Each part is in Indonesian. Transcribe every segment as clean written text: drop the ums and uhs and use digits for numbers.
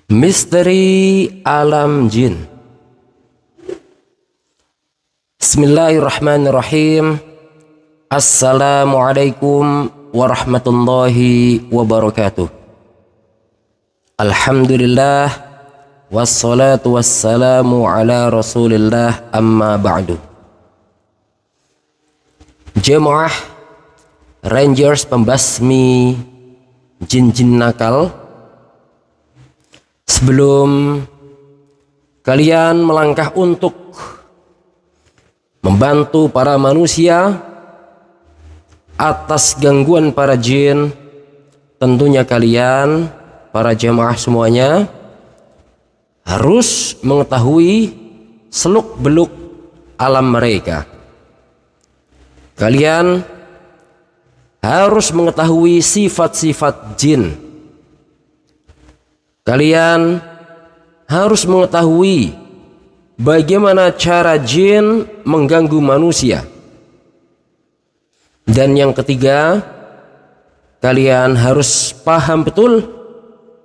Misteri alam jin. Bismillahirrahmanirrahim. Assalamualaikum warahmatullahi wabarakatuh. Alhamdulillah, wassalatu wassalamu ala rasulillah, amma ba'du. Jemaah Rangers pembasmi jin-jin nakal, sebelum kalian melangkah untuk membantu para manusia atas gangguan para jin, tentunya kalian, para jemaah semuanya, harus mengetahui seluk-beluk alam mereka. Kalian harus mengetahui sifat-sifat jin. Kalian harus mengetahui bagaimana cara jin mengganggu manusia. Dan yang ketiga, kalian harus paham betul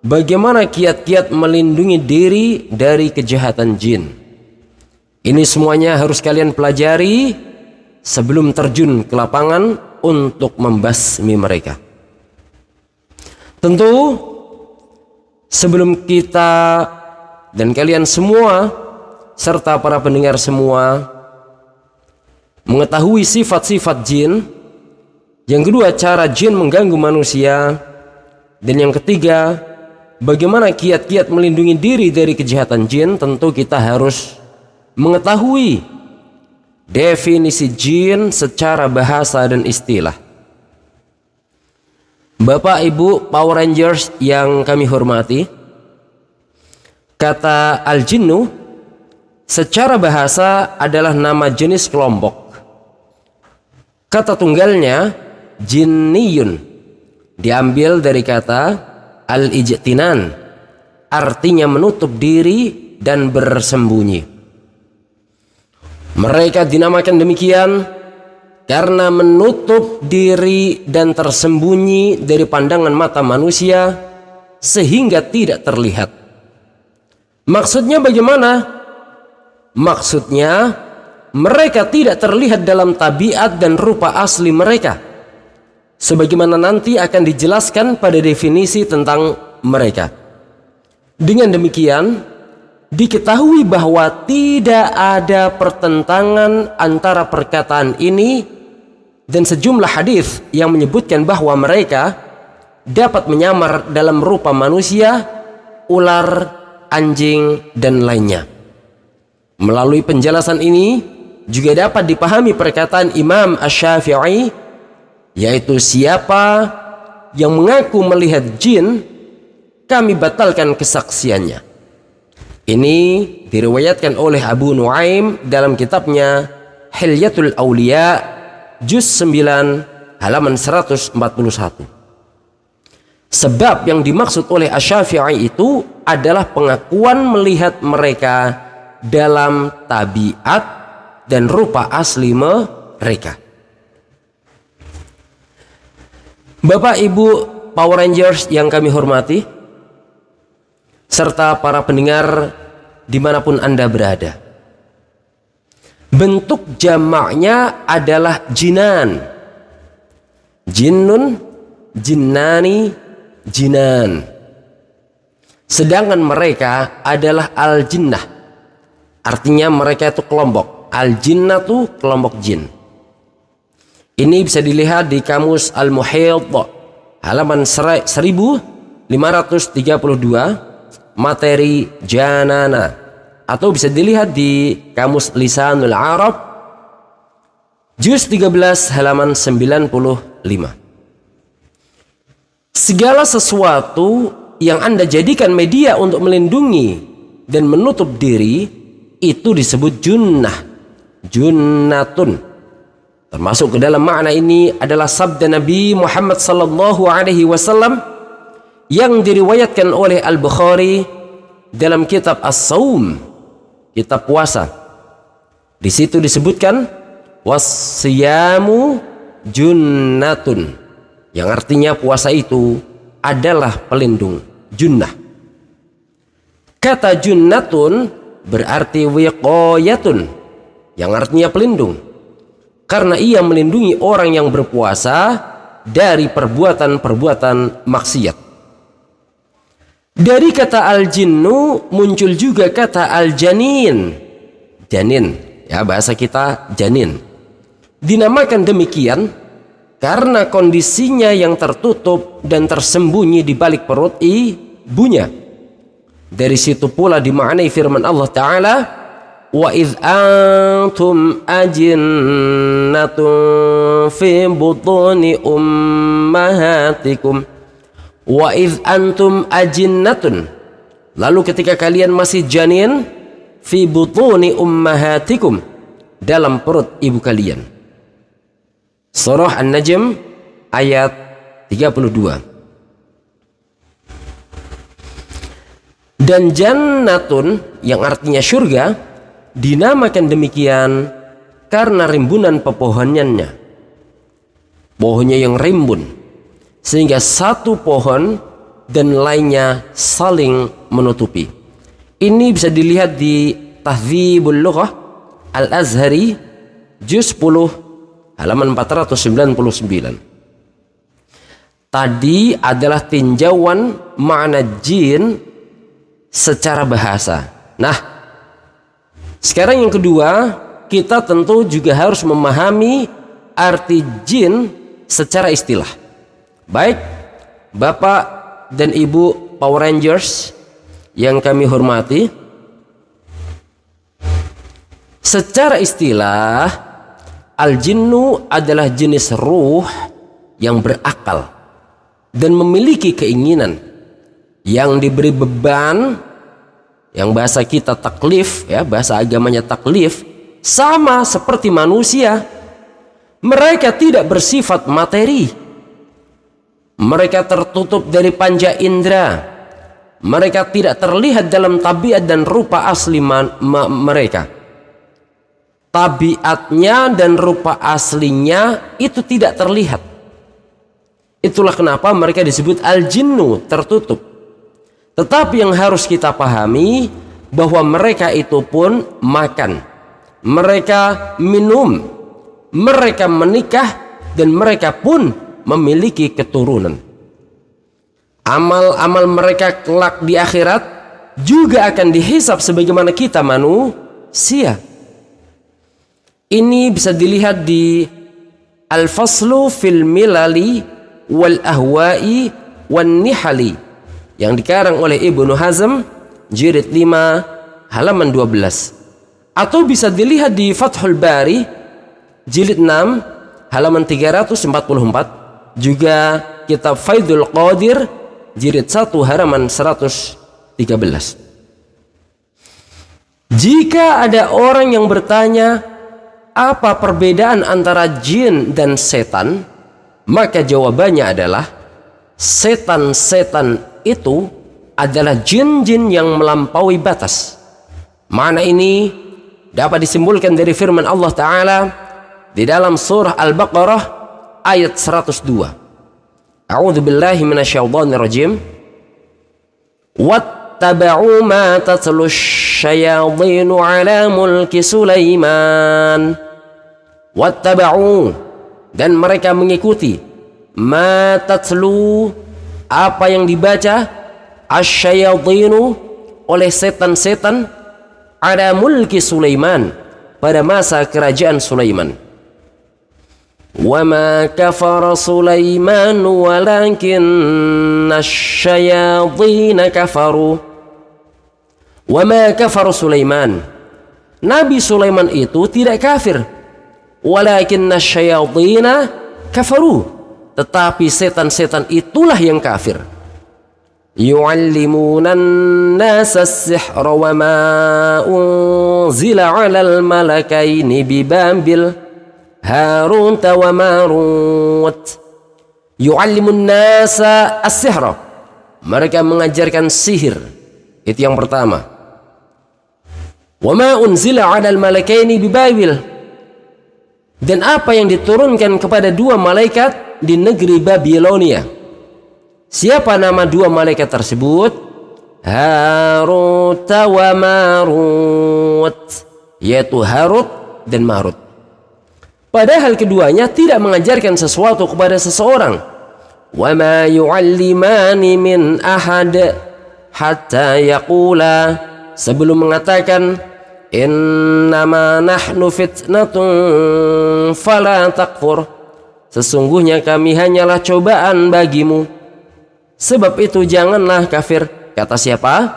bagaimana kiat-kiat melindungi diri dari kejahatan jin. Ini semuanya harus kalian pelajari sebelum terjun ke lapangan untuk membasmi mereka. Tentu sebelum kita dan kalian semua serta para pendengar semua mengetahui sifat-sifat jin, yang kedua cara jin mengganggu manusia, dan yang ketiga bagaimana kiat-kiat melindungi diri dari kejahatan jin, tentu kita harus mengetahui definisi jin secara bahasa dan istilah. Bapak Ibu Power Rangers yang kami hormati, kata al-jinnu secara bahasa adalah nama jenis kelompok. Kata tunggalnya jinniyun diambil dari kata al-ijtinan, artinya menutup diri dan bersembunyi. Mereka dinamakan demikian karena menutup diri dan tersembunyi dari pandangan mata manusia sehingga tidak terlihat. Maksudnya bagaimana? Maksudnya mereka tidak terlihat dalam tabiat dan rupa asli mereka, sebagaimana nanti akan dijelaskan pada definisi tentang mereka. Dengan demikian diketahui bahwa tidak ada pertentangan antara perkataan ini dan sejumlah hadis yang menyebutkan bahwa mereka dapat menyamar dalam rupa manusia, ular, anjing, dan lainnya. Melalui penjelasan ini juga dapat dipahami perkataan Imam Asy-Syafi'i, yaitu siapa yang mengaku melihat jin, kami batalkan kesaksiannya. Ini diriwayatkan oleh Abu Nuaim dalam kitabnya Hilyatul Auliya juz 9 halaman 141. Sebab yang dimaksud oleh Asy-Syafi'i itu adalah pengakuan melihat mereka dalam tabiat dan rupa asli mereka. Bapak Ibu Power Rangers yang kami hormati, serta para pendengar dimanapun Anda berada, bentuk jamaknya adalah jinan. Jinnun, jinnani, jinan. Sedangkan mereka adalah al-jinnah, artinya mereka itu kelompok. Al-jinnah itu kelompok jin. Ini bisa dilihat di kamus Al-Muhit halaman 1532, materi janana, atau bisa dilihat di kamus Lisanul Arab juz 13 halaman 95. Segala sesuatu yang Anda jadikan media untuk melindungi dan menutup diri itu disebut junnah, junnatun. Termasuk ke dalam makna ini adalah sabda Nabi Muhammad sallallahu alaihi wasallam yang diriwayatkan oleh Al-Bukhari dalam kitab As-Saum, kitab puasa. Di situ disebutkan was-siyamu junnatun, yang artinya puasa itu adalah pelindung, junnah. Kata junnatun berarti wiqayatun, yang artinya pelindung, karena ia melindungi orang yang berpuasa dari perbuatan-perbuatan maksiat. Dari kata al-jinnu muncul juga kata al-janin. Janin, ya bahasa kita janin. Dinamakan demikian karena kondisinya yang tertutup dan tersembunyi di balik perut ibunya. Dari situ pula dimaknai firman Allah Ta'ala, wa idh antum ajinnatun fi butuni ummahatikum. Wa idh antum ajinnatun, lalu ketika kalian masih janin, fi butuni ummahatikum, dalam perut ibu kalian. Surah An-Najm ayat 32. Dan jannatun yang artinya surga dinamakan demikian karena rimbunan pepohonannya. Pohonnya yang rimbun sehingga satu pohon dan lainnya saling menutupi. Ini bisa dilihat di Tahdzibul Lughah Al-Azhari juz 10 halaman 499. Tadi adalah tinjauan makna jin secara bahasa. Nah, sekarang yang kedua, kita tentu juga harus memahami arti jin secara istilah. Baik, Bapak dan Ibu Power Rangers yang kami hormati, secara istilah al-jinnu adalah jenis ruh yang berakal dan memiliki keinginan, yang diberi beban, yang bahasa kita taklif, ya bahasa agamanya taklif, sama seperti manusia. Mereka tidak bersifat materi, mereka tertutup dari panca indera, mereka tidak terlihat dalam tabiat dan rupa asli mereka. Tabiatnya dan rupa aslinya itu tidak terlihat. Itulah kenapa mereka disebut al-jinnu, tertutup. Tetapi yang harus kita pahami bahwa mereka itu pun makan, mereka minum, mereka menikah, dan mereka pun memiliki keturunan. Amal-amal mereka kelak di akhirat juga akan dihisab sebagaimana kita manusia. Ini bisa dilihat di Al-Faslu fil Milali wal Ahwa'i wan Nihali yang dikarang oleh Ibnu Hazm jilid 5 halaman 12, atau bisa dilihat di Fathul Bari jilid 6 halaman 344, juga kitab Faidul Qadir jilid 1 halaman 113. Jika ada orang yang bertanya apa perbedaan antara jin dan setan, maka jawabannya adalah setan-setan itu adalah jin-jin yang melampaui batas. Makna ini dapat disimpulkan dari firman Allah Ta'ala di dalam surah Al-Baqarah ayat 102. A'udzu billahi minasyaitonir rajim. Wattaba'u ma tatlu syayatinu ala mulki Sulaiman. Wattaba'u, dan mereka mengikuti, ma tatlu, apa yang dibaca, asyayatinu, oleh setan-setan, ada mulki Sulaiman, pada masa kerajaan Sulaiman. Wa ma kafara Sulaiman walakinna asyayatina kafaru. Wa ma kafara Sulaiman, Nabi Sulaiman itu tidak kafir, walakinna asyayatina kafaru, tetapi setan-setan itulah yang kafir. Yu'allimunan nasa as-sihra wa ma unzila 'alal malakaini bi Babil Harut wa Marut. Yu'allimun nasa as-sihra, mereka mengajarkan sihir, itu yang pertama. Wa ma unzila 'alal malakaini bi Babil, dan apa yang diturunkan kepada dua malaikat di negeri Babilonia. Siapa nama dua malaikat tersebut? Harut wa Marut, yaitu Harut dan Marut. Padahal keduanya tidak mengajarkan sesuatu kepada seseorang. Wa ma yu'allimani min ahad hatta yaqula, sebelum mengatakan innama nahnu fitnatun fala takfur, sesungguhnya kami hanyalah cobaan bagimu, sebab itu janganlah kafir. Kata siapa?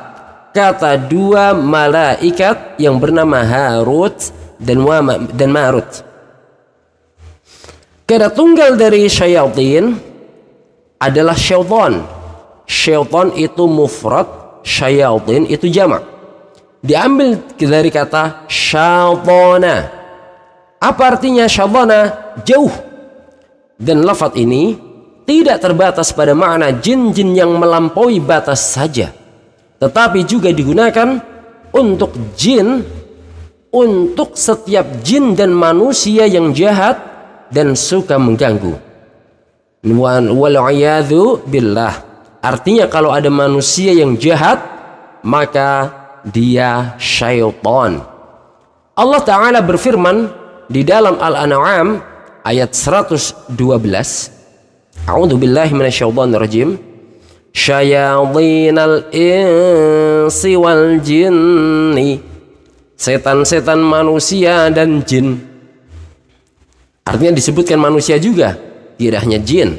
Kata dua malaikat yang bernama Harut dan Marut. Kata tunggal dari syayatin adalah syaitan. Syaitan itu mufrad, syayatin itu jamak. Diambil dari kata syaitana. Apa artinya syaitana? Jauh. Dan lafaz ini tidak terbatas pada makna jin-jin yang melampaui batas saja, tetapi juga digunakan untuk jin, untuk setiap jin dan manusia yang jahat dan suka mengganggu. Wal'iyadzu billah, artinya kalau ada manusia yang jahat maka dia syaitan. Allah Ta'ala berfirman di dalam Al-An'am ayat 112, A'udzu billahi minasyaitonir rajim. Syayatinal insi wal jinni, setan-setan manusia dan jin. Artinya disebutkan manusia juga, tidak hanya jin.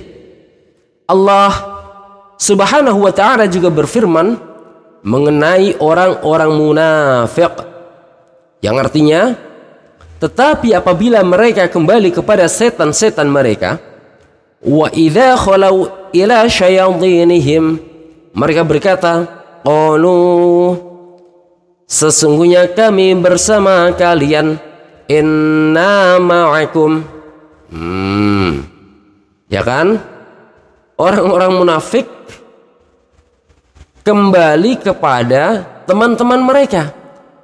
Allah Subhanahu wa ta'ala juga berfirman mengenai orang-orang munafik, yang artinya tetapi apabila mereka kembali kepada setan-setan mereka, wa idza khalau ila syayatinihim, mereka berkata, qalu, sesungguhnya kami bersama kalian, inna ma'akum. Ya kan? Orang-orang munafik kembali kepada teman-teman mereka,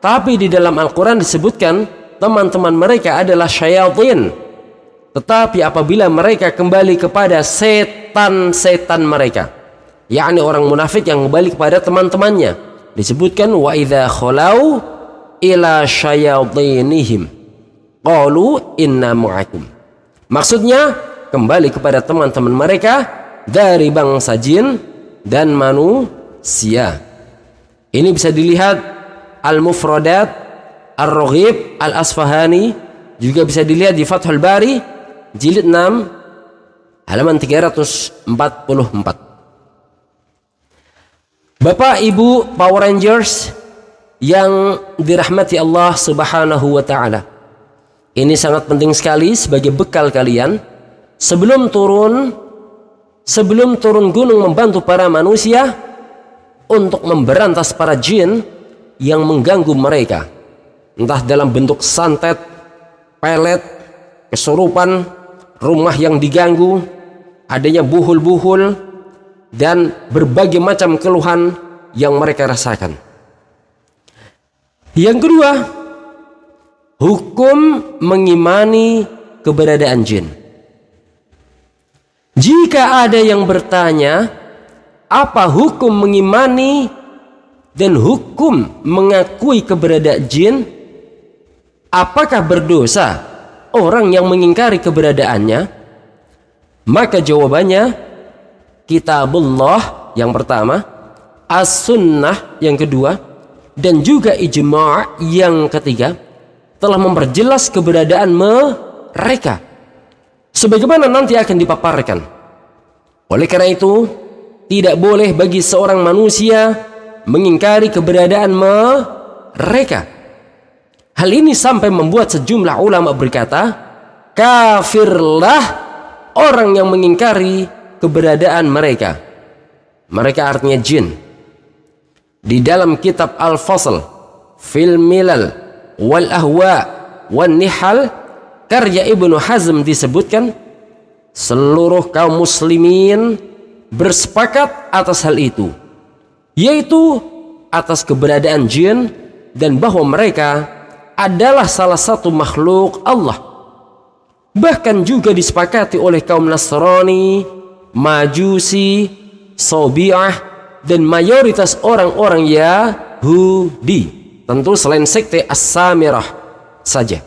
tapi di dalam Al-Quran disebutkan teman-teman mereka adalah syayatin. Tetapi apabila mereka kembali kepada setan-setan mereka, yakni orang munafik yang kembali kepada teman-temannya, disebutkan wa idza khalau ila syayatinihim qalu inna ma'akum. Maksudnya kembali kepada teman-teman mereka dari bangsa jin dan manusia. Ini bisa dilihat Al-Mufradat Ar-Raghib Al-Asfahani, juga bisa dilihat di Fathul Bari jilid 6 halaman 344. Bapak Ibu Power Rangers yang dirahmati Allah Subhanahu wa ta'ala, ini sangat penting sekali sebagai bekal kalian sebelum turun gunung membantu para manusia untuk memberantas para jin yang mengganggu mereka, entah dalam bentuk santet, pelet, kesurupan, rumah yang diganggu, adanya buhul-buhul, dan berbagai macam keluhan yang mereka rasakan. Yang kedua, hukum mengimani keberadaan jin. Jika ada yang bertanya, apa hukum mengimani dan hukum mengakui keberadaan jin? Apakah berdosa orang yang mengingkari keberadaannya? Maka jawabannya, kitabullah yang pertama, as-sunnah yang kedua, dan juga ijma' yang ketiga telah memperjelas keberadaan mereka sebagaimana nanti akan dipaparkan. Oleh karena itu, tidak boleh bagi seorang manusia mengingkari keberadaan mereka. Hal ini sampai membuat sejumlah ulama berkata, kafirlah orang yang mengingkari keberadaan mereka. Mereka artinya jin. Di dalam kitab Al-Fasl fil Milal wal Ahwa wan Nihal karya Ibnu Hazm disebutkan seluruh kaum muslimin bersepakat atas hal itu, yaitu atas keberadaan jin dan bahwa mereka adalah salah satu makhluk Allah. Bahkan juga disepakati oleh kaum Nasrani, Majusi, Sabi'ah, dan mayoritas orang-orang Yahudi. Tentu selain sekte As-Samirah saja.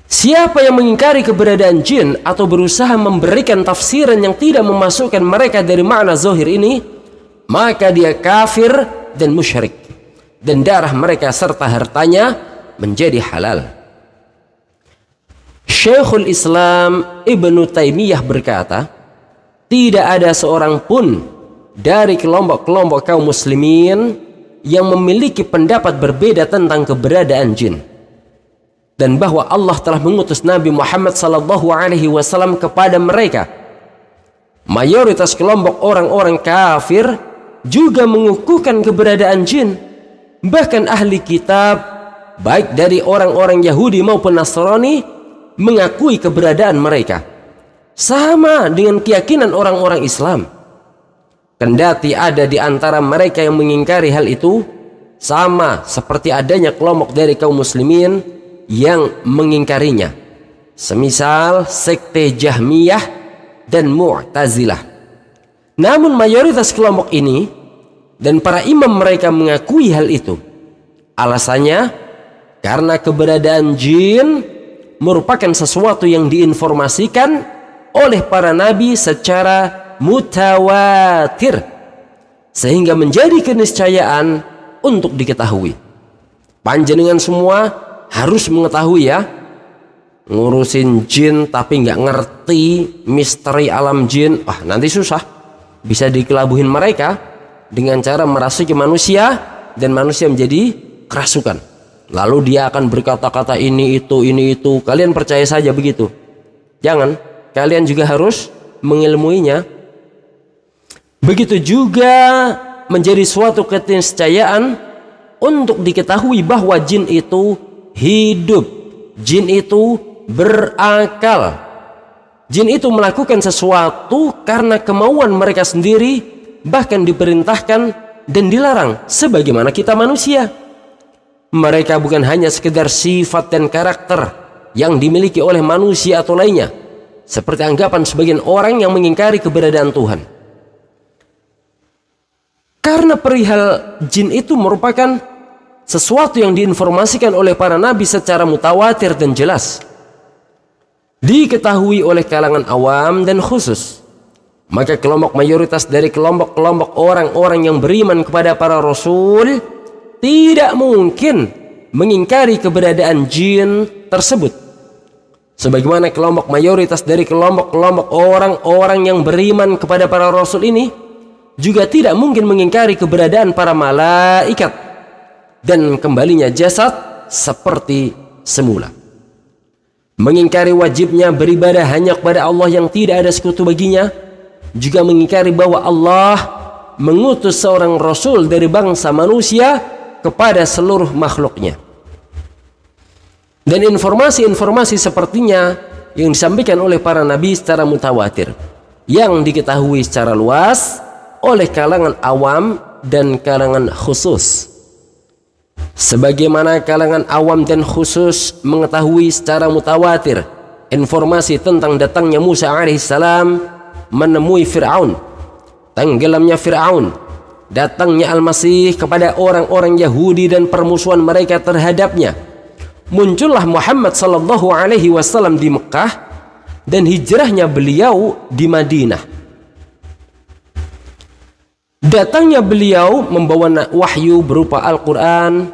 Siapa yang mengingkari keberadaan jin atau berusaha memberikan tafsiran yang tidak memasukkan mereka dari makna zahir ini, maka dia kafir dan musyrik, dan darah mereka serta hartanya menjadi halal. Syekhul Islam Ibnu Taimiyah berkata, tidak ada seorang pun dari kelompok-kelompok kaum muslimin yang memiliki pendapat berbeda tentang keberadaan jin, dan bahwa Allah telah mengutus Nabi Muhammad SAW kepada mereka. Mayoritas kelompok orang-orang kafir juga mengukuhkan keberadaan jin. Bahkan ahli kitab, baik dari orang-orang Yahudi maupun Nasrani, mengakui keberadaan mereka, sama dengan keyakinan orang-orang Islam. Kendati ada di antara mereka yang mengingkari hal itu, sama seperti adanya kelompok dari kaum muslimin yang mengingkarinya, semisal sekte Jahmiyah dan Mu'tazilah. Namun mayoritas kelompok ini dan para imam mereka mengakui hal itu. Alasannya karena keberadaan jin merupakan sesuatu yang diinformasikan oleh para nabi secara mutawatir, sehingga menjadi keniscayaan untuk diketahui. Panjenengan semua harus mengetahui ya, ngurusin jin tapi nggak ngerti misteri alam jin, nanti susah. Bisa dikelabuhin mereka dengan cara merasuki manusia dan manusia menjadi kerasukan. Lalu dia akan berkata-kata ini itu. Kalian percaya saja begitu? Jangan. Kalian juga harus mengilmuinya. Begitu juga menjadi suatu keniscayaan untuk diketahui bahwa jin itu hidup, jin itu berakal, jin itu melakukan sesuatu karena kemauan mereka sendiri, bahkan diperintahkan dan dilarang sebagaimana kita manusia. Mereka bukan hanya sekedar sifat dan karakter yang dimiliki oleh manusia atau lainnya, seperti anggapan sebagian orang yang mengingkari keberadaan Tuhan. Karena perihal jin itu merupakan sesuatu yang diinformasikan oleh para nabi secara mutawatir dan jelas, diketahui oleh kalangan awam dan khusus, maka kelompok mayoritas dari kelompok-kelompok orang-orang yang beriman kepada para rasul tidak mungkin mengingkari keberadaan jin tersebut, sebagaimana kelompok mayoritas dari kelompok-kelompok orang-orang yang beriman kepada para rasul ini juga tidak mungkin mengingkari keberadaan para malaikat dan kembalinya jasad seperti semula. Mengingkari wajibnya beribadah hanya kepada Allah yang tidak ada sekutu baginya, juga mengingkari bahwa Allah mengutus seorang rasul dari bangsa manusia kepada seluruh makhluknya. Dan informasi-informasi sepertinya yang disampaikan oleh para nabi secara mutawatir, yang diketahui secara luas oleh kalangan awam dan kalangan khusus. Sebagaimana kalangan awam dan khusus mengetahui secara mutawatir informasi tentang datangnya Musa alaihissalam menemui Fir'aun, tenggelamnya Fir'aun, datangnya Al-Masih kepada orang-orang Yahudi dan permusuhan mereka terhadapnya, muncullah Muhammad sallallahu alaihi wasallam di Mekah, dan hijrahnya beliau di Madinah. Datangnya beliau membawa wahyu berupa Al-Quran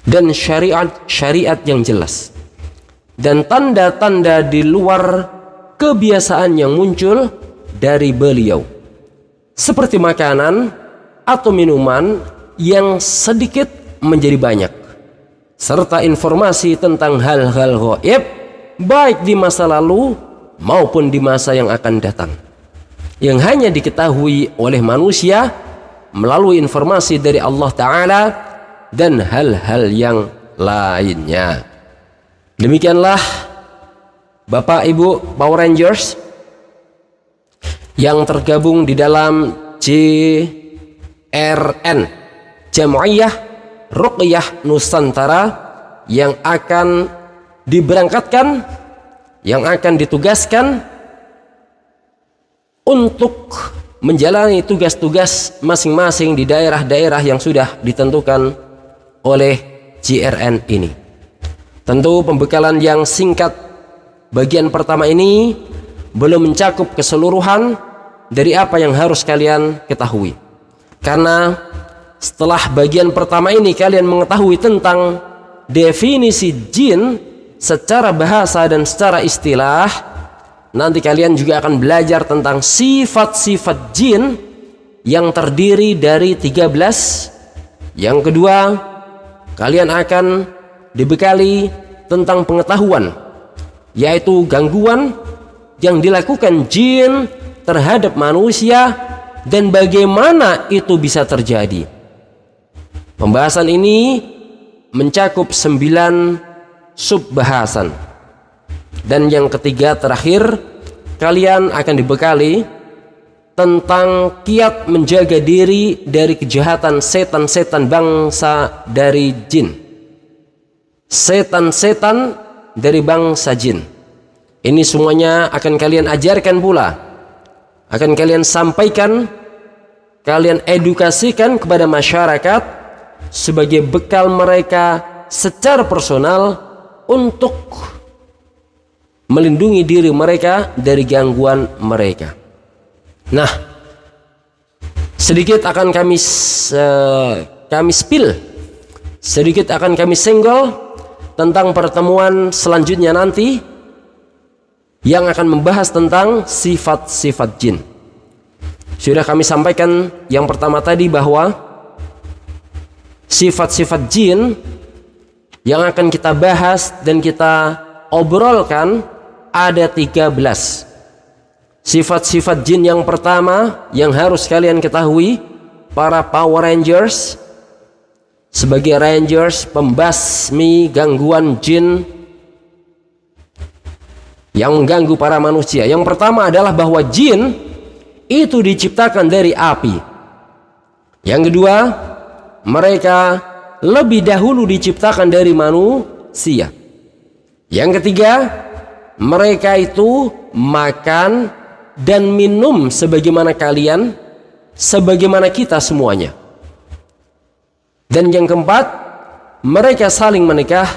dan syariat yang jelas, dan tanda-tanda di luar kebiasaan yang muncul dari beliau, seperti makanan atau minuman yang sedikit menjadi banyak, serta informasi tentang hal-hal gaib baik di masa lalu maupun di masa yang akan datang, yang hanya diketahui oleh manusia melalui informasi dari Allah Ta'ala dan hal-hal yang lainnya. Demikianlah Bapak Ibu Power Rangers yang tergabung di dalam JRN, Jam'iyah Ruqyah Nusantara, yang akan diberangkatkan, yang akan ditugaskan untuk menjalani tugas-tugas masing-masing di daerah-daerah yang sudah ditentukan oleh JRN ini. Tentu pembekalan yang singkat bagian pertama ini belum mencakup keseluruhan dari apa yang harus kalian ketahui. Karena setelah bagian pertama ini kalian mengetahui tentang definisi jin secara bahasa dan secara istilah, nanti kalian juga akan belajar tentang sifat-sifat jin yang terdiri dari 13. Yang kedua, kalian akan dibekali tentang pengetahuan, yaitu gangguan yang dilakukan jin terhadap manusia dan bagaimana itu bisa terjadi. Pembahasan ini mencakup 9 subbahasan. Dan yang ketiga terakhir, kalian akan dibekali tentang kiat menjaga diri dari kejahatan setan-setan bangsa dari jin. Setan-setan dari bangsa jin. Ini semuanya akan kalian ajarkan pula, akan kalian sampaikan, kalian edukasikan kepada masyarakat sebagai bekal mereka secara personal untuk melindungi diri mereka dari gangguan mereka. Nah, sedikit akan kami spill, sedikit akan kami senggol tentang pertemuan selanjutnya nanti yang akan membahas tentang sifat-sifat jin. Sudah kami sampaikan yang pertama tadi bahwa sifat-sifat jin yang akan kita bahas dan kita obrolkan ada 13. Sifat-sifat jin yang pertama yang harus kalian ketahui, para Power Rangers sebagai Rangers pembasmi gangguan jin yang mengganggu para manusia. Yang pertama adalah bahwa jin itu diciptakan dari api. Yang kedua, mereka lebih dahulu diciptakan dari manusia. Yang ketiga, mereka itu makan dan minum sebagaimana kalian, sebagaimana kita semuanya. Dan yang keempat, mereka saling menikah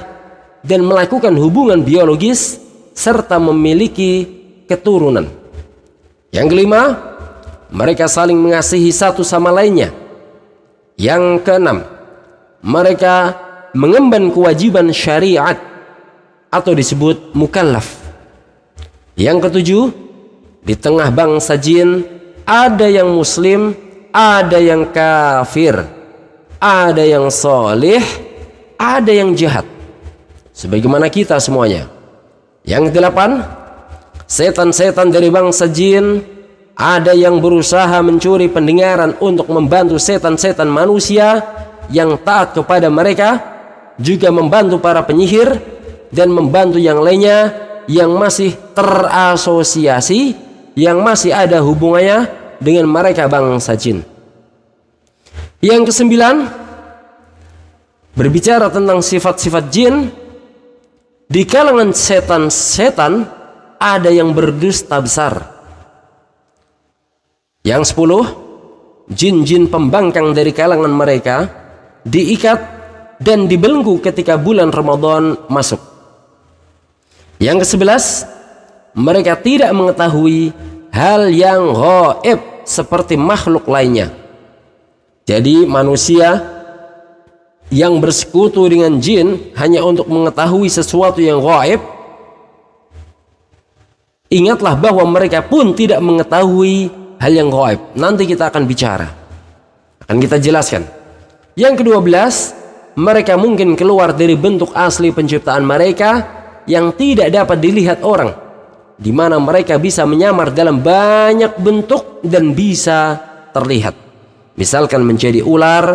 dan melakukan hubungan biologis serta memiliki keturunan. Yang kelima, mereka saling mengasihi satu sama lainnya. Yang keenam, mereka mengemban kewajiban syariat atau disebut mukallaf. Yang ketujuh, di tengah bangsa jin ada yang muslim, ada yang kafir, ada yang soleh, ada yang jahat, sebagaimana kita semuanya. Yang kedelapan, setan-setan dari bangsa jin ada yang berusaha mencuri pendengaran untuk membantu setan-setan manusia yang taat kepada mereka, juga membantu para penyihir dan membantu yang lainnya yang masih terasosiasi, yang masih ada hubungannya dengan mereka bangsa jin. Yang kesembilan, berbicara tentang sifat-sifat jin, di kalangan setan-setan ada yang berdusta besar. Yang 10, jin-jin pembangkang dari kalangan mereka diikat dan dibelenggu ketika bulan Ramadan masuk. Yang ke-11, mereka tidak mengetahui hal yang gaib seperti makhluk lainnya. Jadi manusia yang bersekutu dengan jin hanya untuk mengetahui sesuatu yang gaib, ingatlah bahwa mereka pun tidak mengetahui hal yang gaib. Nanti kita akan bicara, akan kita jelaskan. Yang ke-12, mereka mungkin keluar dari bentuk asli penciptaan mereka yang tidak dapat dilihat orang, di mana mereka bisa menyamar dalam banyak bentuk dan bisa terlihat. Misalkan menjadi ular,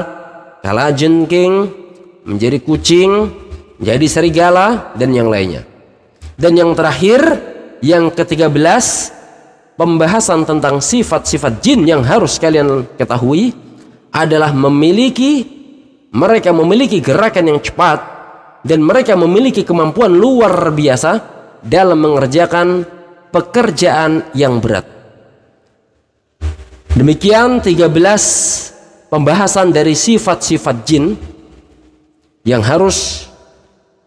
kalajengking, menjadi kucing, menjadi serigala, dan yang lainnya. Dan yang terakhir, yang ke-13, pembahasan tentang sifat-sifat jin yang harus kalian ketahui adalah mereka memiliki gerakan yang cepat dan mereka memiliki kemampuan luar biasa dalam mengerjakan pekerjaan yang berat. Demikian 13 pembahasan dari sifat-sifat jin yang harus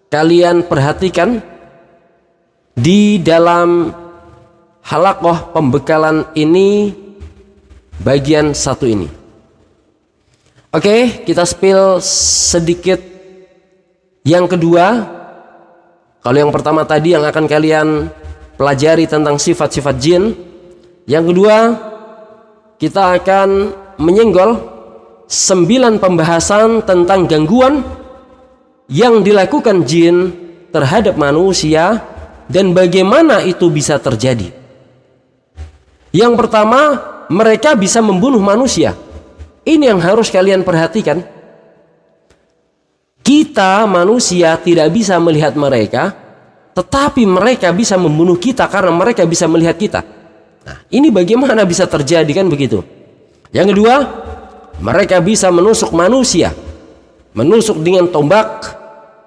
kalian perhatikan di dalam halaqah pembekalan ini, bagian 1 ini. Oke, kita spill sedikit yang kedua. Kalau yang pertama tadi yang akan kalian pelajari tentang sifat-sifat jin, yang kedua kita akan menyenggol 9 pembahasan tentang gangguan yang dilakukan jin terhadap manusia dan bagaimana itu bisa terjadi. Yang pertama, mereka bisa membunuh manusia. Ini yang harus kalian perhatikan. Kita manusia tidak bisa melihat mereka, tetapi mereka bisa membunuh kita karena mereka bisa melihat kita. Nah, ini bagaimana bisa terjadi, kan begitu. Yang kedua, mereka bisa menusuk manusia, menusuk dengan tombak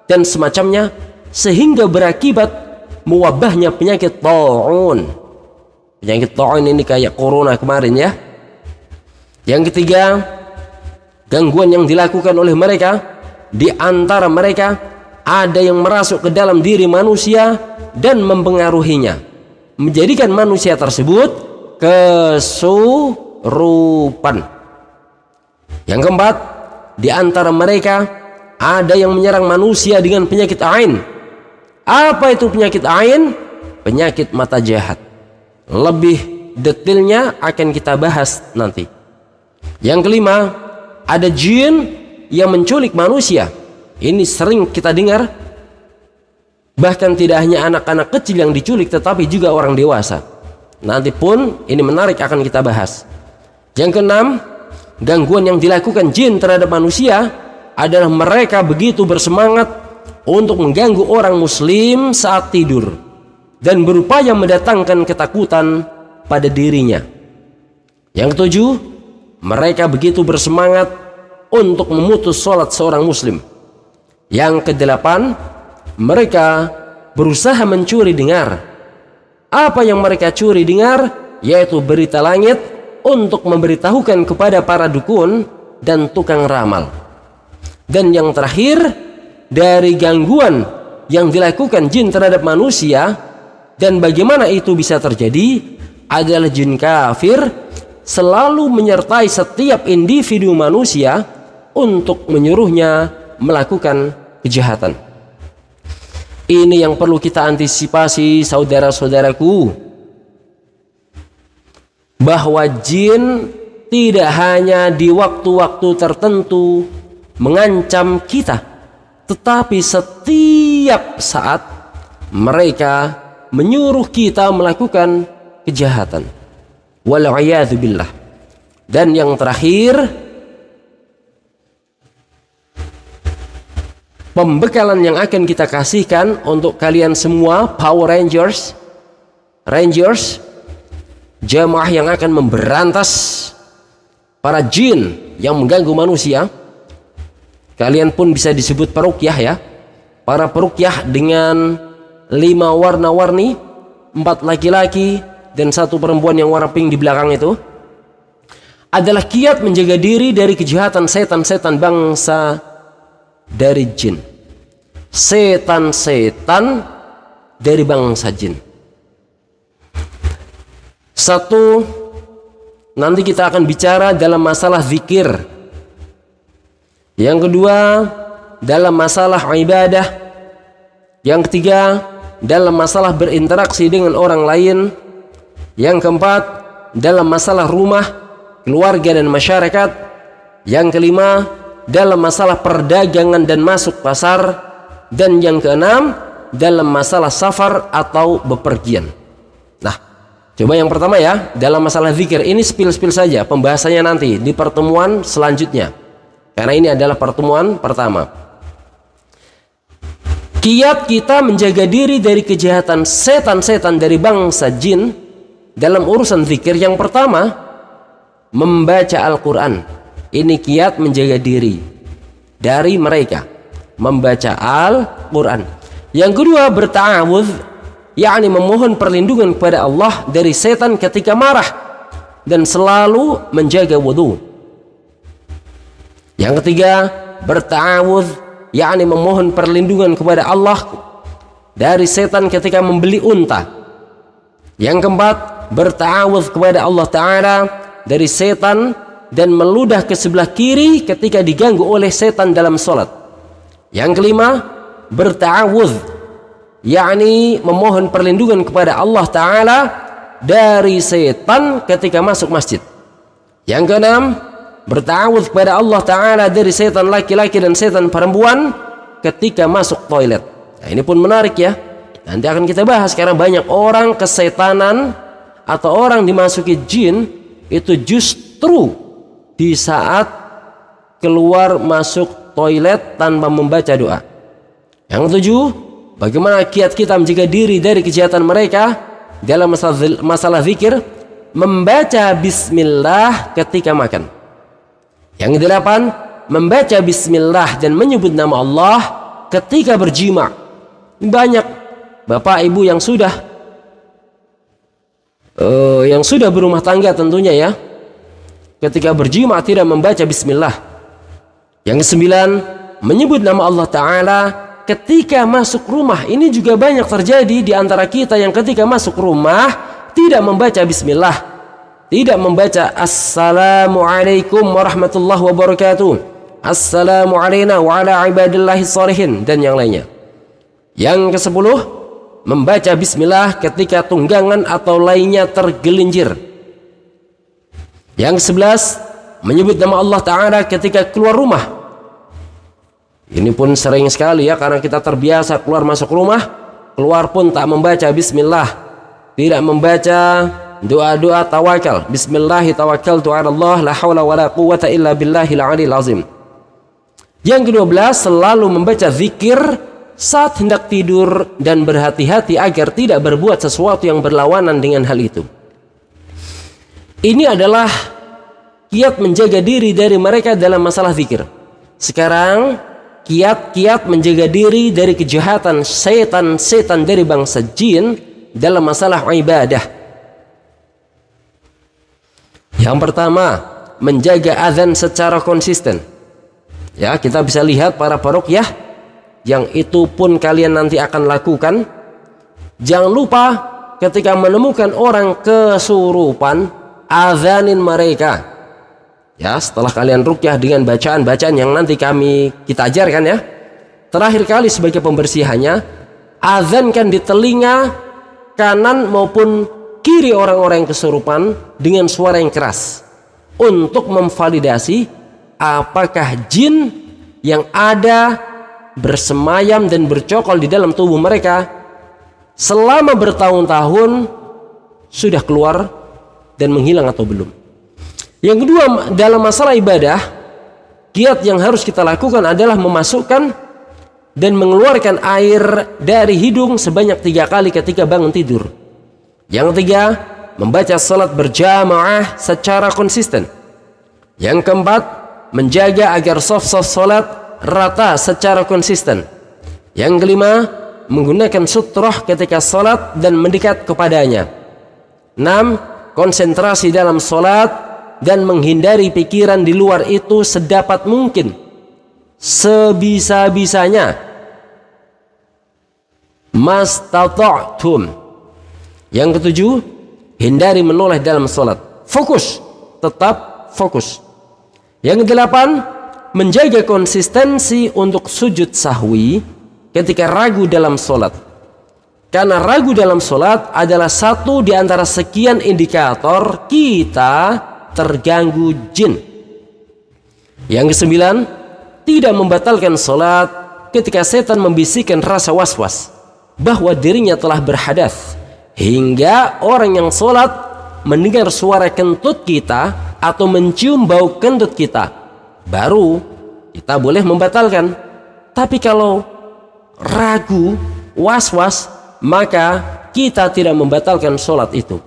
dan semacamnya, sehingga berakibat mewabahnya penyakit ta'un. Penyakit ta'un ini kayak corona kemarin ya. Yang ketiga, gangguan yang dilakukan oleh mereka, di antara mereka ada yang merasuk ke dalam diri manusia dan mempengaruhinya, menjadikan manusia tersebut kesurupan. Yang keempat, di antara mereka ada yang menyerang manusia dengan penyakit ain. Apa itu penyakit ain? Penyakit mata jahat. Lebih detailnya akan kita bahas nanti. Yang kelima, ada jin yang menculik manusia. Ini sering kita dengar. Bahkan tidak hanya anak-anak kecil yang diculik, tetapi juga orang dewasa. Nanti pun ini menarik, akan kita bahas. Yang keenam, gangguan yang dilakukan jin terhadap manusia adalah mereka begitu bersemangat untuk mengganggu orang muslim saat tidur dan berupaya mendatangkan ketakutan pada dirinya. Yang ketujuh, mereka begitu bersemangat untuk memutus sholat seorang muslim. Yang kedelapan, mereka berusaha mencuri dengar. Apa yang mereka curi dengar? Yaitu berita langit untuk memberitahukan kepada para dukun dan tukang ramal. Dan yang terakhir, dari gangguan yang dilakukan jin terhadap manusia dan bagaimana itu bisa terjadi adalah jin kafir selalu menyertai setiap individu manusia untuk menyuruhnya melakukan kejahatan. Ini yang perlu kita antisipasi, saudara-saudaraku, bahwa jin tidak hanya di waktu-waktu tertentu mengancam kita, tetapi setiap saat mereka menyuruh kita melakukan kejahatan. Wal'iyadzu billah. Dan yang terakhir, pembekalan yang akan kita kasihkan untuk kalian semua Power Rangers, jamaah yang akan memberantas para jin yang mengganggu manusia. Kalian pun bisa disebut peruqyah ya. Para peruqyah dengan 5 warna-warni, 4 laki-laki dan 1 perempuan yang warna pink di belakang itu, adalah kiat menjaga diri dari kejahatan setan-setan bangsa dari jin. Setan-setan dari bangsa jin. Satu, nanti kita akan bicara dalam masalah zikir. Yang kedua, dalam masalah ibadah. Yang ketiga, dalam masalah berinteraksi dengan orang lain. Yang keempat, dalam masalah rumah, keluarga dan masyarakat. Yang kelima, dalam masalah perdagangan dan masuk pasar. Dan yang keenam, dalam masalah safar atau bepergian. Nah, coba yang pertama ya, dalam masalah zikir. Ini spill saja, pembahasannya nanti di pertemuan selanjutnya, karena ini adalah pertemuan pertama. Kiat kita menjaga diri dari kejahatan setan-setan dari bangsa jin dalam urusan zikir, yang pertama, membaca Al-Quran. Ini kiat menjaga diri dari mereka, membaca Al-Quran. Yang kedua, berta'awudz, yakni memohon perlindungan kepada Allah dari setan ketika marah dan selalu menjaga wudu. Yang ketiga, berta'awudz, yakni memohon perlindungan kepada Allah dari setan ketika membeli unta. Yang keempat, berta'awudz kepada Allah Ta'ala dari setan dan meludah ke sebelah kiri ketika diganggu oleh setan dalam sholat. Yang kelima, berta'awudz, yakni memohon perlindungan kepada Allah Ta'ala dari setan ketika masuk masjid. Yang keenam, berta'awudz kepada Allah Ta'ala dari setan laki-laki dan setan perempuan ketika masuk toilet. Nah, ini pun menarik ya. Nanti akan kita bahas, karena banyak orang kesetanan atau orang dimasuki jin itu justru di saat keluar masuk toilet tanpa membaca doa. Yang ketujuh, bagaimana kiat kita menjaga diri dari kejahatan mereka dalam masalah zikir, membaca bismillah ketika makan. Yang kedelapan, membaca bismillah dan menyebut nama Allah ketika berjima. Banyak bapak ibu yang sudah berumah tangga tentunya ya, ketika berjima tidak membaca bismillah. Yang kesembilan, menyebut nama Allah Ta'ala ketika masuk rumah. Ini juga banyak terjadi di antara kita yang ketika masuk rumah tidak membaca bismillah, tidak membaca assalamualaikum warahmatullahi wabarakatuh, assalamu alayna wa ala ibadillahi sholihin, dan yang lainnya. Yang ke-10, membaca bismillah ketika tunggangan atau lainnya tergelincir. Yang ke-11, menyebut nama Allah Ta'ala ketika keluar rumah. Ini pun sering sekali ya, karena kita terbiasa keluar masuk rumah, keluar pun tak membaca bismillah, tidak membaca doa-doa tawakal. Bismillahi tawakkaltu 'ala Allah la haula wala quwwata illa billahil aliyil azim. Yang ke-12, selalu membaca zikir saat hendak tidur dan berhati-hati agar tidak berbuat sesuatu yang berlawanan dengan hal itu. Ini adalah kiat menjaga diri dari mereka dalam masalah zikir. Sekarang kiat-kiat menjaga diri dari kejahatan setan-setan dari bangsa jin dalam masalah ibadah. Yang pertama, menjaga azan secara konsisten. Ya, kita bisa lihat para parokyah yang itu pun kalian nanti akan lakukan. Jangan lupa ketika menemukan orang kesurupan, azanin mereka. Ya, setelah kalian ruqyah dengan bacaan-bacaan yang nanti kita ajarkan ya. Terakhir kali sebagai pembersihannya, azankan di telinga kanan maupun kiri orang-orang yang kesurupan dengan suara yang keras untuk memvalidasi apakah jin yang ada bersemayam dan bercokol di dalam tubuh mereka selama bertahun-tahun sudah keluar dan menghilang atau belum. Yang kedua, dalam masalah ibadah, kiat yang harus kita lakukan adalah memasukkan dan mengeluarkan air dari hidung sebanyak 3 kali ketika bangun tidur. Yang ketiga, membaca salat berjamaah secara konsisten. Yang keempat, menjaga agar saf-saf salat rata secara konsisten. Yang kelima, menggunakan sutroh ketika salat dan mendekat kepadanya. 6. Konsentrasi dalam salat dan menghindari pikiran di luar itu sedapat mungkin, sebisa-bisanya. Mastata'tum. Yang ketujuh, hindari menoleh dalam salat. Fokus, tetap fokus. Yang kedelapan, menjaga konsistensi untuk sujud sahwi ketika ragu dalam salat. Karena ragu dalam salat adalah satu di antara sekian indikator kita terganggu jin. Yang kesembilan, tidak membatalkan salat ketika setan membisikkan rasa was-was bahwa dirinya telah berhadas, hingga orang yang salat mendengar suara kentut kita atau mencium bau kentut kita, baru kita boleh membatalkan. Tapi kalau ragu, was-was, maka kita tidak membatalkan salat itu.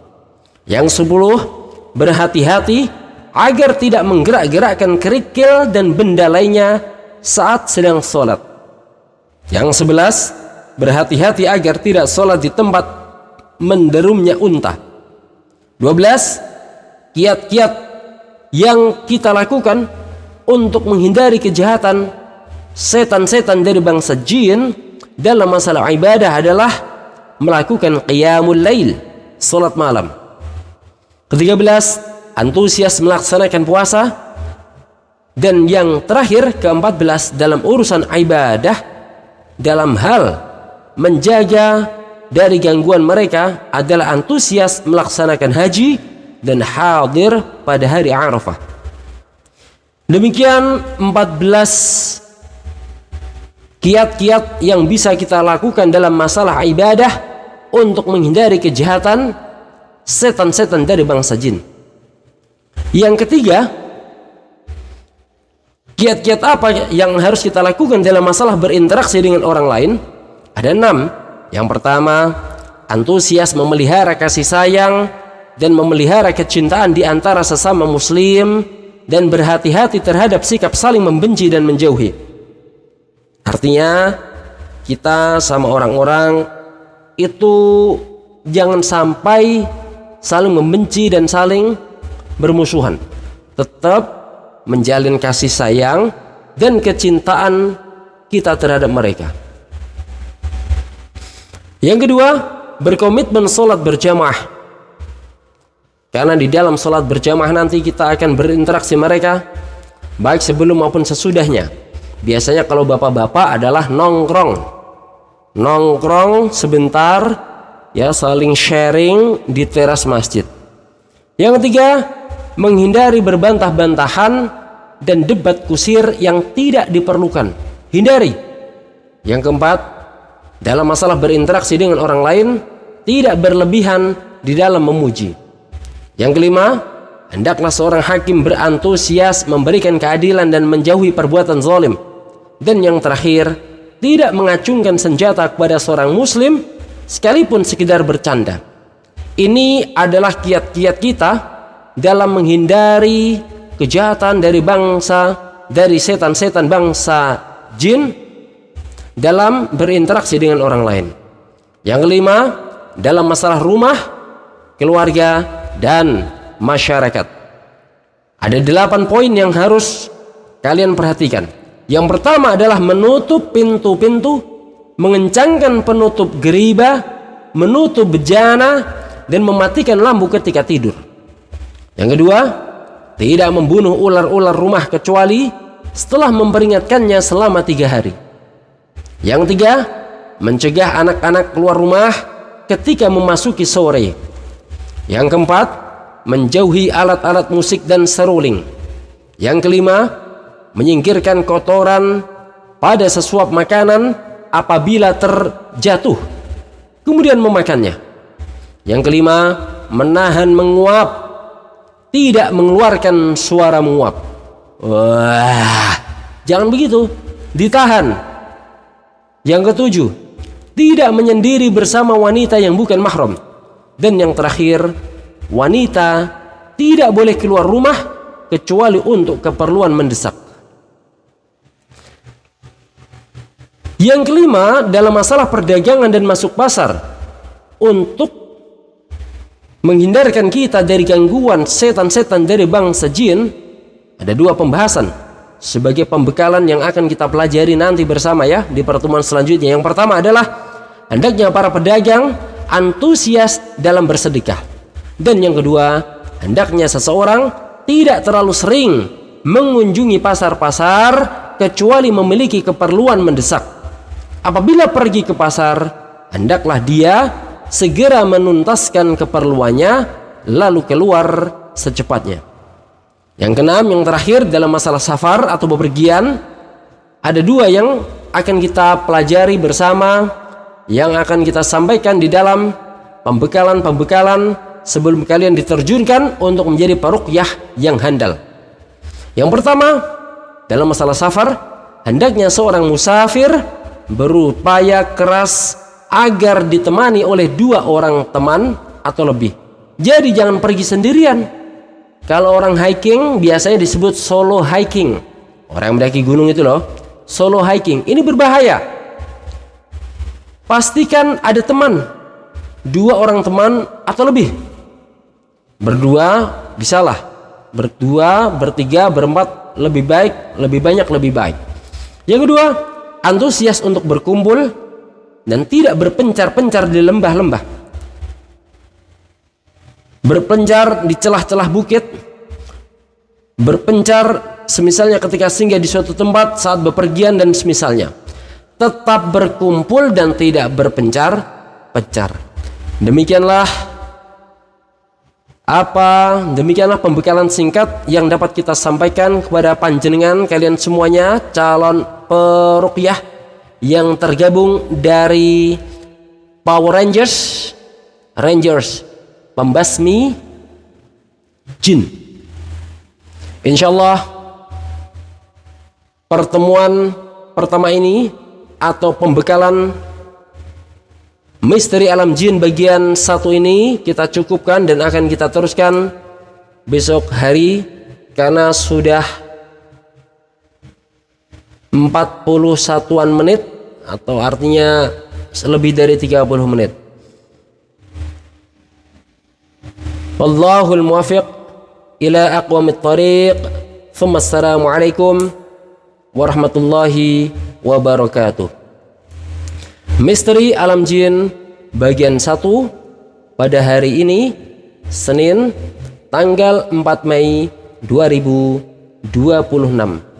Yang 10, berhati-hati agar tidak menggerak-gerakkan kerikil dan benda lainnya saat sedang sholat. Yang 11, berhati-hati agar tidak sholat di tempat menderumnya unta. 12, kiat-kiat yang kita lakukan untuk menghindari kejahatan setan-setan dari bangsa jin dalam masalah ibadah adalah melakukan qiyamul lail, salat malam. Ke-13, antusias melaksanakan puasa. Dan yang terakhir, ke-14, dalam urusan ibadah, dalam hal menjaga dari gangguan mereka adalah antusias melaksanakan haji dan hadir pada hari Arafah. Demikian 14 kiat-kiat yang bisa kita lakukan dalam masalah ibadah untuk menghindari kejahatan setan-setan dari bangsa jin. Yang ketiga, kiat-kiat apa yang harus kita lakukan dalam masalah berinteraksi dengan orang lain? Ada 6. Yang pertama, antusias memelihara kasih sayang dan memelihara kecintaan di antara sesama muslim dan berhati-hati terhadap sikap saling membenci dan menjauhi. Artinya, kita sama orang-orang itu jangan sampai saling membenci dan saling bermusuhan. Tetap menjalin kasih sayang dan kecintaan kita terhadap mereka. Yang kedua, berkomitmen sholat berjamaah. Karena di dalam sholat berjamaah nanti kita akan berinteraksi mereka baik sebelum maupun sesudahnya. Biasanya kalau bapak-bapak adalah nongkrong sebentar, ya, saling sharing di teras masjid. Yang ketiga, menghindari berbantah-bantahan dan debat kusir yang tidak diperlukan. Hindari. Yang keempat, dalam masalah berinteraksi dengan orang lain, tidak berlebihan di dalam memuji. Yang kelima, hendaklah seorang hakim berantusias memberikan keadilan dan menjauhi perbuatan zalim. Dan yang terakhir, tidak mengacungkan senjata kepada seorang muslim sekalipun sekedar bercanda. Ini adalah kiat-kiat kita dalam menghindari kejahatan dari setan-setan bangsa jin dalam berinteraksi dengan orang lain. Yang kelima, dalam masalah rumah, keluarga, dan masyarakat. Ada 8 poin yang harus kalian perhatikan. Yang pertama adalah menutup pintu-pintu, mengencangkan penutup geriba, menutup bejana, dan mematikan lampu ketika tidur. Yang kedua, tidak membunuh ular-ular rumah kecuali setelah memperingatkannya selama 3 hari. Yang ketiga, mencegah anak-anak keluar rumah ketika memasuki sore. Yang keempat, menjauhi alat-alat musik dan seruling. Yang kelima, menyingkirkan kotoran pada sesuap makanan apabila terjatuh, kemudian memakannya. Yang kelima, menahan menguap, tidak mengeluarkan suara menguap. Wah, jangan begitu, ditahan. Yang ketujuh, tidak menyendiri bersama wanita yang bukan mahram. Dan yang terakhir, wanita tidak boleh keluar rumah kecuali untuk keperluan mendesak. Yang kelima, dalam masalah perdagangan dan masuk pasar, untuk menghindarkan kita dari gangguan setan-setan dari bangsa jin, ada 2 pembahasan sebagai pembekalan yang akan kita pelajari nanti bersama, ya, di pertemuan selanjutnya. Yang pertama adalah hendaknya para pedagang antusias dalam bersedekah. Dan yang kedua, hendaknya seseorang tidak terlalu sering mengunjungi pasar-pasar kecuali memiliki keperluan mendesak. Apabila pergi ke pasar, hendaklah dia segera menuntaskan keperluannya lalu keluar secepatnya. Yang keenam, yang terakhir, dalam masalah safar atau bepergian, ada 2 yang akan kita pelajari bersama, yang akan kita sampaikan di dalam pembekalan sebelum kalian diterjunkan untuk menjadi peruqyah yang handal. Yang pertama, dalam masalah safar, hendaknya seorang musafir berupaya keras agar ditemani oleh 2 orang teman atau lebih. Jadi jangan pergi sendirian. Kalau orang hiking biasanya disebut solo hiking. Orang yang mendaki gunung itu loh, solo hiking. Ini berbahaya. Pastikan ada teman, 2 orang teman atau lebih. Berdua bisalah. Berdua, bertiga, berempat, lebih baik, lebih banyak, lebih baik. Yang kedua, antusias untuk berkumpul dan tidak berpencar-pencar di lembah-lembah. Berpencar di celah-celah bukit, berpencar semisalnya ketika singgah di suatu tempat saat bepergian dan semisalnya. Tetap berkumpul dan tidak berpencar-pencar. Demikianlah pembekalan singkat yang dapat kita sampaikan kepada panjenengan kalian semuanya calon peruqyah yang tergabung dari Power Rangers pembasmi jin. Insyaallah pertemuan pertama ini atau pembekalan misteri alam jin bagian 1 ini kita cukupkan dan akan kita teruskan besok hari karena sudah 41-an menit atau artinya lebih dari 30 menit. Wallahul muwaffiq ila aqwamit thariq. Assalamualaikum warahmatullahi wabarakatuh. Misteri alam jin bagian 1 pada hari ini Senin tanggal 4 Mei 2026.